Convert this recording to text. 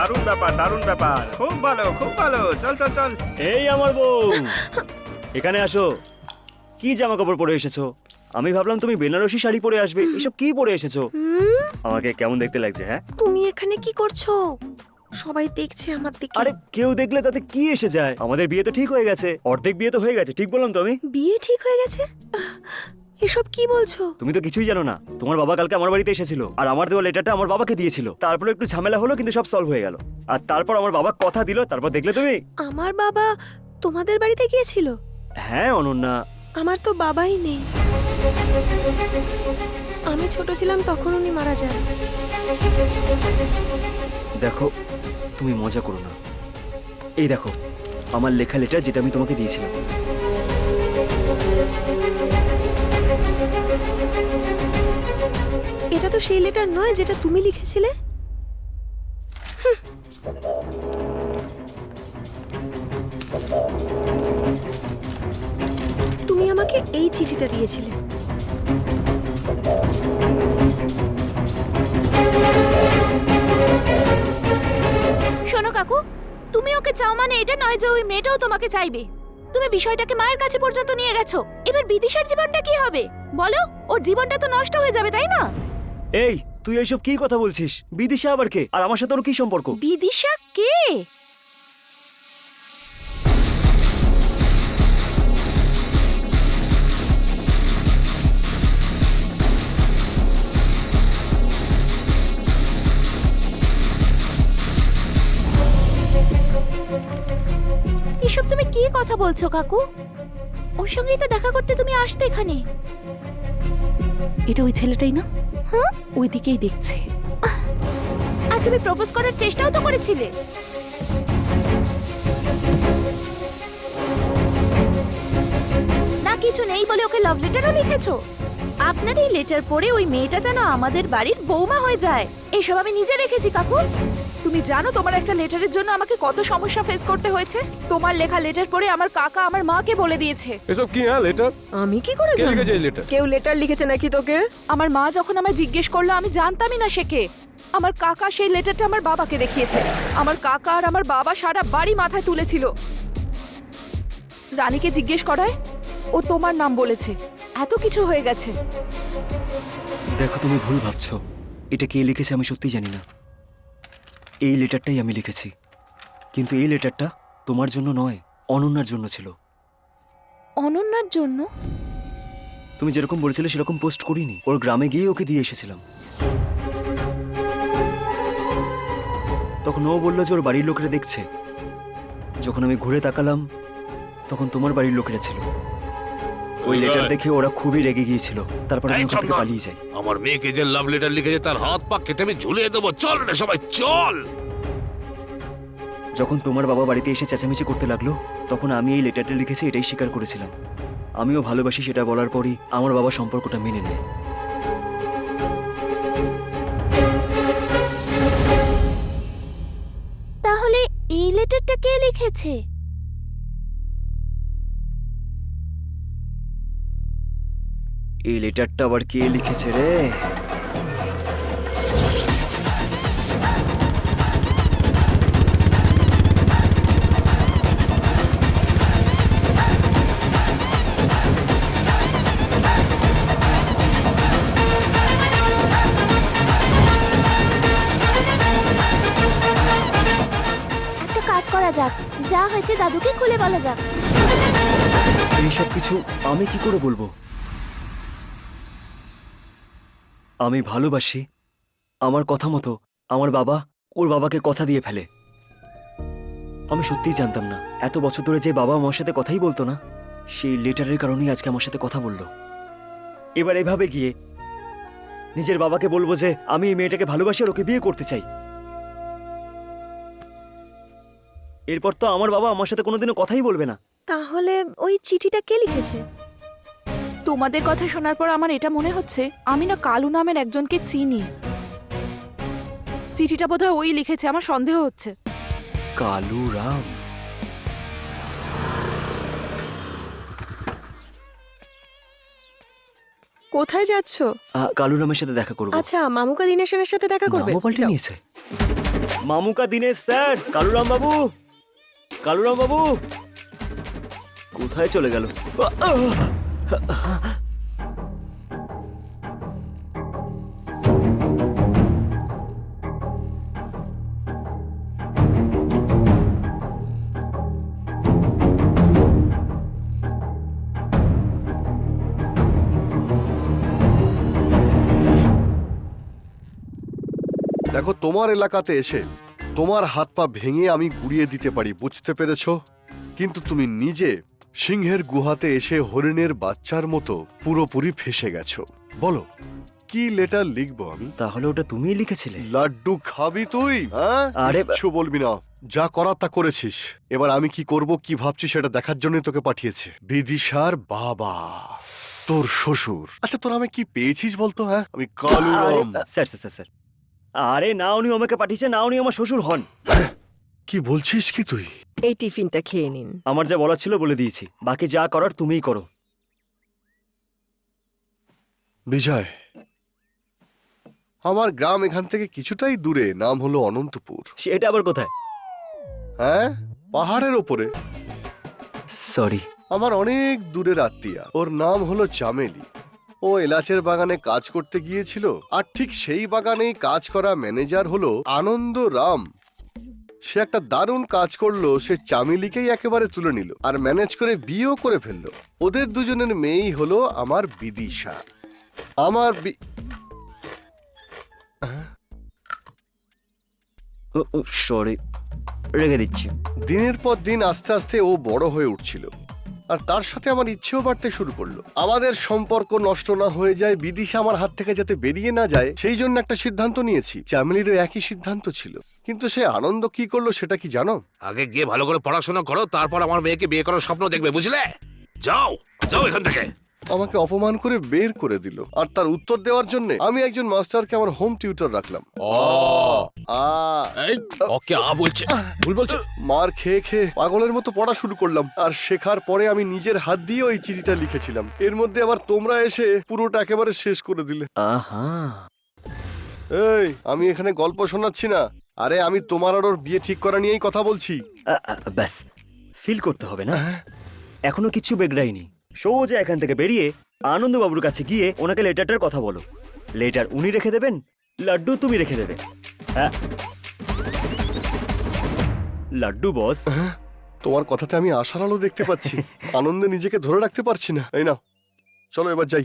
দারুণ ব্যাপার, দারুণ ব্যাপার। খুব ভালো, খুব ভালো। চল চল চল। এই আমার বউ, এখানে আসো। কি জামা কাপড় পরে এসেছো? আমি ভাবলাম তুমি বেনারসি শাড়ি পরে আসবে, এসব কি পরে এসেছো? আমাকে কেমন দেখতে লাগছে? হ্যাঁ, তুমি এখানে কি করছো? সবাই দেখছে আমার দিকে। আরে কেউ দেখলে তাতে কি এসে যায়? আমাদের বিয়ে তো ঠিক হয়ে গেছে, অর্ধেক বিয়ে তো হয়ে গেছে, ঠিক বললাম তো আমি? বিয়ে ঠিক হয়ে গেছে? এসব কি বলছো? তুমি তো কিছুই জানো না। তোমার বাবা কালকে আমার বাড়িতে এসেছিল, আর আমার দেওয়া লেটারটা আমার বাবাকে দিয়েছিল। তারপরে একটু ঝামেলা হলো, কিন্তু সব সলভ হয়ে গেল। আর তারপর আমার বাবা কথা দিল, তারপর দেখলে তুমি। আমার বাবা তোমাদের বাড়িতে গিয়েছিল? হ্যাঁ অনন্যা, আমার তো বাবাই নেই। আমি ছোট ছিলাম তখন উনি মারা যান। দেখো তুমি মজা করো না। এই দেখো আমার লেখা লেটার, যেটা আমি তোমাকে দিয়েছিলাম। এটা তো সেই লেটার নয় যেটা তুমি লিখেছিলে। তুমি আমাকে এই চিঠিটা দিয়েছিলে। শোনো কাকু, তুমি ওকে চাও মানে এটা নয় যে ওই মেয়েটাও তোমাকে চাইবে। তুমি বিষয়টাকে মায়ের কাছে পর্যন্ত নিয়ে গেছো। এবার বিদিশার জীবনটা কি হবে বলো? ওর জীবনটা তো নষ্ট হয়ে যাবে, তাই না? এই তুই এইসব কি কথা বলছিস? বিদিশা আবার কে? আর আমার সাথে ওর কি সম্পর্ক? বিদিশা কে? এসব তুমি কি কথা বলছো কাকু? ওর সঙ্গেই তো দেখা করতে তুমি আসতে এখানে। এটা ওই ছেলেটাই না? হ্যাঁ, ওইদিকেই দেখছে। আর তুমি প্রপোজ করার চেষ্টাও তো করেছিলে। না কিছু নেই বলে ওকে লাভ লেটারও লিখেছো? আপনার এই লেটার পড়ে ওই মেয়েটা যেন আমাদের বাড়ির বৌমা হয়ে যায়, এসব আমি নিজে দেখেছি কাকু। তুমি জানো তোমার একটা লেটারের জন্য আমাকে কত সমস্যা ফেস করতে হয়েছে? তোমার লেখা লেটার পড়ে আমার কাকা আমার মাকে বলে দিয়েছে। এসব কি? হ্যাঁ লেটার আমি কি করে কে জানবো? লিখেছে এই লেটার? কেউ লেটার লিখেছে নাকি তোকে? আমার মা যখন আমায় জিজ্ঞেস করলো আমি জানতামই না সে কে। আমার কাকা সেই লেটারটা আমার বাবাকে দেখিয়েছে। আমার কাকা আর আমার বাবা সারা বাড়ি মাথায় তুলেছিল। রানীকে জিজ্ঞেস করায় ও তোমার নাম বলেছে। এত কিছু হয়ে গেছে। দেখো তুমি ভুল ভাবছো। এটা কে লিখেছে আমি সত্যি জানি না। এই লেটারটাই আমি লিখেছি, কিন্তু এই লেটারটা তোমার জন্য নয়, অনন্যার জন্য ছিল। অনন্যার জন্য? তুমি যেরকম বলেছিলে সেরকম পোস্ট করিনি, ওর গ্রামে গিয়ে ওকে দিয়ে এসেছিলাম। তখন ও বললো যে ওর বাড়ির লোকেরা দেখছে। যখন আমি ঘুরে তাকালাম তখন তোমার বাড়ির লোকেরা ছিল। ওই লেটার দেখে ওরা খুবই রেগে গিয়েছিল। তারপর আমি এই ওখান থেকে চন্দন, পালিয়ে যাই। আমার মেয়েকে যে লাভ লেটার লিখেছে তার হাত পা কেটে আমি ঝুলিয়ে দেবো। চল রে সবাই চল। যখন তোমার বাবা বাড়িতে এসে চেঁচামেচি করতে লাগলো তখন আমি এই লেটারটা লিখেছি এটাই স্বীকার করেছিলাম। আমিও ভালোবাসি সেটা বলার পরই আমার বাবা সম্পর্কটা মেনে নেয়। তাহলে এই লেটারটা কে লিখেছে? এই লেটারটা আবার কে লিখেছে রে? একটা কাজ করা যাক, যা হয়েছে দাদুকে খুলে বলা যাক। এইসব কিছু আমি কি করে বলবো? আমি ভালোবাসি, আমার কথা মতো আমার বাবা ওর বাবাকে কথা দিয়ে ফেলে। আমি সত্যিই জানতাম না এত বছর ধরে যে বাবা আমার সাথে কথাই বলতো না, সেই লেটারের কারণেই আজকে আমার সাথে কথা বললো। এবার এভাবে গিয়ে নিজের বাবাকে বলবো যে আমি এই মেয়েটাকে ভালোবাসি আর ওকে বিয়ে করতে চাই। এরপর তো আমার বাবা আমার সাথে কোনোদিনও কথাই বলবে না। তাহলে ওই চিঠিটা কে লিখেছে? তোমাদের কথা শোনার পর আমার এটা মনে হচ্ছে আমি না কালু নামের একজনকে চিনি। চিঠিটা বোধহয় ওই লিখেছে, আমার সন্দেহ হচ্ছে। কালু রাম? কোথায় যাচ্ছো? কালু রামের সাথে দেখা করবো। আচ্ছা, মামুকা দিনেশের সাথে দেখা করবে? নামও পাল্টে যাও। নিয়েছে। মামুকা দিনেশ স্যার, কালুরাম বাবু, কালুরাম বাবু কোথায় চলে গেল? দেখো, তোমার এলাকাতে এসে তোমার হাত পা ভেঙে আমি গুড়িয়ে দিতে পারি, বুঝতে পেরেছো? কিন্তু তুমি নিজে সিংহের গুহাতে এসে হরিণের বাচ্চার মতো পুরোপুরি ফেসে গেছো। বলো, কি লেটার লিখবো আমি? তাহলে ওটা তুমিই লিখেছিলে? লাড্ডু খাবি তুই? হ্যাঁ, আরে কিচ্ছু বলবি না। যা করার তা করেছিস। এবার আমি কি করব, কি ভাবছি সেটা দেখার জন্য তোকে পাঠিয়েছে বিদিশার বাবা, তোর শ্বশুর। আচ্ছা, তোরা আমি কি পেয়েছিস বলতো? হ্যাঁ, আমি Kaluram. Sir sir sir sir, আরে না, উনি আমাকে পাঠিয়েছে, না উনি আমার শ্বশুর হন। কি বলছিস কি তুই? এই টিফিনটা খেয়ে নিন। আমার যা বলার ছিল বলে দিয়েছি, বাকি যা করার তুমিই করো। বিজয়, আমার গ্রাম এখান থেকে কিছুটাই দূরে, নাম হলো অনন্তপুর। সেটা আবার কোথায়? হ্যাঁ, পাহাড়ের ওপরে। সরি। আমার অনেক দূরের আত্মীয়া, ওর নাম হলো চামেলি। ও এলাচের বাগানে কাজ করতে গিয়েছিল, আর ঠিক সেই বাগানেই কাজ করা ম্যানেজার হলো আনন্দ রাম। সে একটা দারুণ কাজ করলো, সে চামেলিকেই একেবারে তুলে নিল আর ম্যানেজ করে বিয়েও করে ফেললো। ওদের দুজনের মেয়েই হলো আমার বিদিশা। আমার সরি, রেখে দিচ্ছি। দিনের পর দিন আস্তে আস্তে ও বড় হয়ে উঠছিল, আর তার সাথে আমার ইচ্ছেও বাড়তে শুরু করলো। আমাদের সম্পর্ক নষ্ট না হয়ে যায়, বিদিশা আমার হাত থেকে যাতে বেরিয়ে না যায়, সেই জন্য একটা সিদ্ধান্ত নিয়েছি। চামেলিরও একই সিদ্ধান্ত ছিল, কিন্তু সে আনন্দ কি করলো সেটা কি জানো? আগে গিয়ে ভালো করে পড়াশোনা করো, তারপর আমার মেয়েকে বিয়ে করার স্বপ্ন দেখবে, বুঝলে? যাও যাও এখান থেকে। আমাকে অপমান করে বের করে দিল, আর তার উত্তর দেওয়ার জন্য আমি একজন মাস্টারকে আমার হোম টিউটর রাখলাম। ওকে বলছে, ভুল বলছে। মার খেয়ে খেয়ে পাগলের মতো পড়া শুরু করলাম, আর শেখার পরে আমি নিজের হাত দিয়ে ওই চিঠিটা লিখেছিলাম। এর মধ্যে আবার তোমরা এসে পুরোটা একেবারে শেষ করে দিলে। আহা, এই, আমি এখানে গল্প শোনাচ্ছি না। আরে, আমি তোমার আর ওর বিয়ে ঠিক করা নিয়েই কথা বলছি। ব্যাস, ফিল করতে হবে না, এখনো কিচ্ছু বেগড়াইনি। সোজা এখান থেকে বেরিয়ে আনন্দবাবুর কাছে গিয়ে ওনাকে লেটারটার কথা বলো। লেটার উনি রেখে দেবেন, লাড্ডু তুমি রেখে দেবে। হ্যাঁ, লাড্ডু বস। তোমার কথাতে আমি আশার আলো দেখতে পাচ্ছি। আনন্দে নিজেকে ধরে রাখতে পারছি না। এই নাও, চলো এবার যাই।